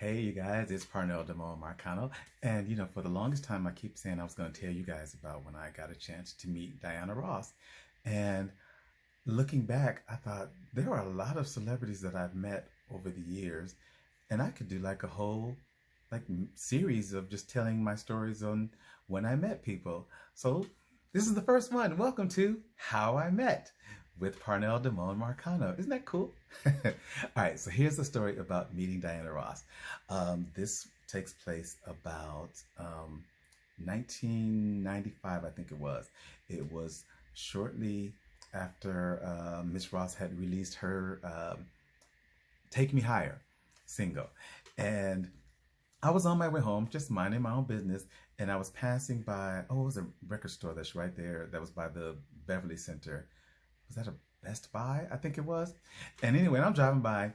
Hey, you guys, it's Parnell Damone Marcano. And, for the longest time, I keep saying I was going to tell you guys about when I got a chance to meet Diana Ross. And looking back, I thought there are a lot of celebrities that I've met over the years. And I could do like a whole series of just telling my stories on when I met people. So this is the first one. Welcome to How I Met with Parnell Damone Marcano. Isn't that cool? All right, so here's the story about meeting Diana Ross. This takes place about 1995, I think it was. It was shortly after Miss Ross had released her Take Me Higher single. And I was on my way home, just minding my own business, and I was passing by, it was a record store that's right there, that was by the Beverly Center. Was that a Best Buy? I think it was. And anyway, I'm driving by,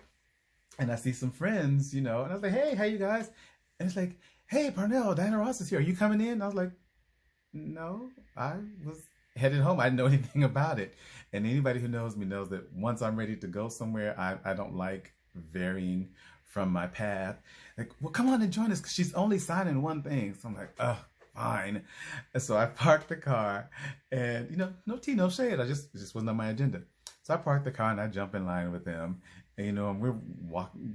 and I see some friends, and I was like, hey, how you guys? And it's like, hey, Parnell, Diana Ross is here. Are you coming in? And I was like, no, I was headed home. I didn't know anything about it. And anybody who knows me knows that once I'm ready to go somewhere, I don't like varying from my path. Like, well, come on and join us, because she's only signing one thing. So I'm like, oh, fine. And so I parked the car, and no tea, no shade. It just wasn't on my agenda. So I parked the car and I jump in line with them. And and we're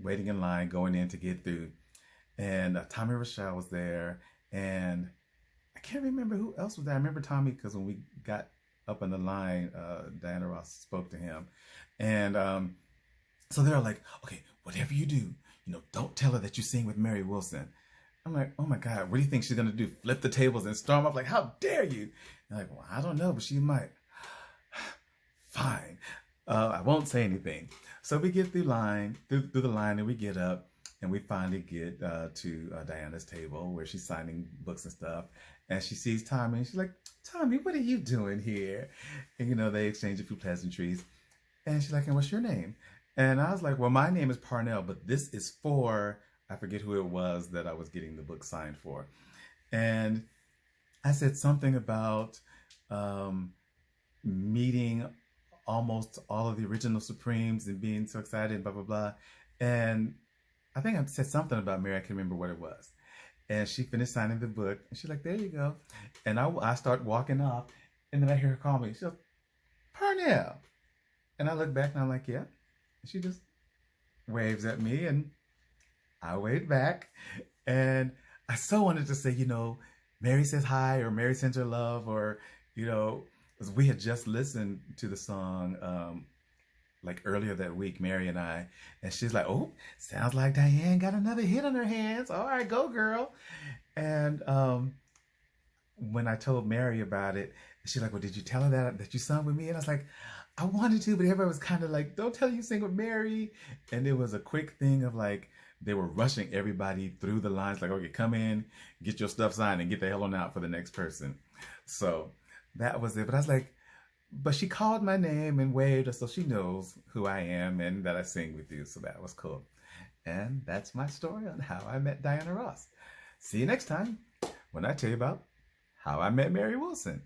waiting in line, going in to get through. And Tommy Rochelle was there, and I can't remember who else was there. I remember Tommy because when we got up in the line, Diana Ross spoke to him. And so they're like, okay, whatever you do, don't tell her that you sing with Mary Wilson. I'm like, oh my God, what do you think she's gonna do? Flip the tables and storm up? Like, how dare you? And like, well, I don't know, but she might. Fine. I won't say anything. So we get through the line, and we get up, and we finally get to Diana's table where she's signing books and stuff. And she sees Tommy, and she's like, Tommy, what are you doing here? And they exchange a few pleasantries. And she's like, and what's your name? And I was like, well, my name is Parnell, but this is for, I forget who it was that I was getting the book signed for. And I said something about meeting almost all of the original Supremes and being so excited, blah, blah, blah. And I think I said something about Mary. I can't remember what it was. And she finished signing the book, and she's like, there you go. And I start walking off, and then I hear her call me. She's like, Parnell. And I look back, and I'm like, yeah. And she just waves at me, and I waved back. And I so wanted to say, Mary says hi, or Mary sends her love, or, because we had just listened to the song like earlier that week, Mary and I, and she's like, oh, sounds like Diane got another hit on her hands. All right, go girl. And when I told Mary about it, she's like, well, did you tell her that you sung with me? And I was like, I wanted to, but everybody was kind of like, don't tell her you sing with Mary. And it was a quick thing of like, they were rushing everybody through the lines, like, okay, come in, get your stuff signed, and get the hell on out for the next person. So that was it. But I was like, but she called my name and waved, so she knows who I am and that I sing with you. So that was cool. And that's my story on how I met Diana Ross. See you next time when I tell you about how I met Mary Wilson.